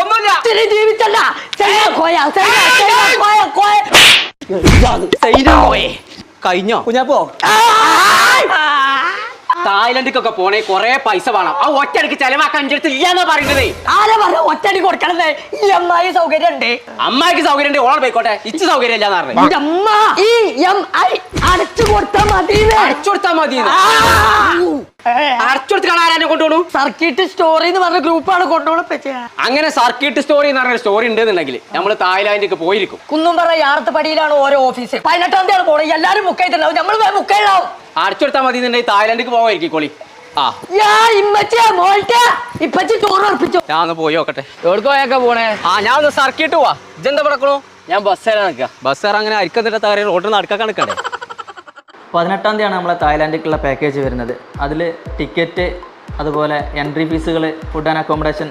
ഒന്നുമില്ല. ജീവിച്ചല്ല കഴിഞ്ഞോ കുഞ്ഞാപ്പോ തായ്ലൻഡിക്കൊക്കെ പോണേ കൊറേ പൈസ വേണം. ആ ഒറ്റയടിക്ക് ചെലവാക്കാൻ എന്റെ അടുത്ത് ഇല്ലാന്നാ പറയുന്നത്. ആരാ പറഞ്ഞ ഒറ്റടി കൊടുക്കണത്? ഈ അമ്മായി സൗകര്യം ഉണ്ട്. അമ്മായിക്ക് സൗകര്യം ഉണ്ട്, ഓളെ പോയിക്കോട്ടെ. ഇച്ച് സൗകര്യം ഇല്ലാന്ന് പറഞ്ഞു. അമ്മ ഈ അടച്ചു കൊടുത്താ മതി. അടച്ചുകൊടുത്താ മതി. അടച്ചുകൊടുത്ത് കാണാനെ കൊണ്ടുപോണു. സർക്കിട്ട് സ്റ്റോറി എന്ന് പറഞ്ഞ ഗ്രൂപ്പാണ് കൊണ്ടുപോകണം. അങ്ങനെ സർക്കിട്ട് സ്റ്റോറി എന്ന് പറഞ്ഞ സ്റ്റോറി ഉണ്ടെന്നുണ്ടെങ്കിൽ നമ്മള് തായ്ലാൻഡിലേക്ക് പോയിരിക്കും. കുന്നുംപറ യാർത്തപ്പടിയിലാണ് ഓരോ ഓഫീസ്. 18-ാം തീയതി പോണേ. എല്ലാരും മുക്കായിട്ടുണ്ടാവും. നമ്മൾ മുക്കായിടാവും. അടച്ചുകൊടുത്താ മതി എന്നുണ്ടെങ്കിൽ തായ്ലാൻഡിലേക്ക് പോവായിരിക്കും കോളി. ഞാൻ ഒന്ന് പോയി നോക്കട്ടെ. എവിടേക്ക് പോയൊക്കെ പോണേ? ഞാൻ ഒന്ന് സർക്കിട്ട് പോവാ. ഇതെന്താ പടക്കണു? ഞാൻ ബസ് കയറാൻ നിൽക്കുക. ബസ് അങ്ങനെ അരിക്കത്തിട്ട് തകര റോഡിൽ നടക്കാൻ നിൽക്കണ്ടേ. 18-ാം തീയതിയാണ് നമ്മളെ തായ്ലാൻഡിലേക്കുള്ള പാക്കേജ് വരുന്നത്. അതിൽ ടിക്കറ്റ്, അതുപോലെ എൻട്രി ഫീസുകൾ, ഫുഡ് ആൻഡ് അക്കോമഡേഷൻ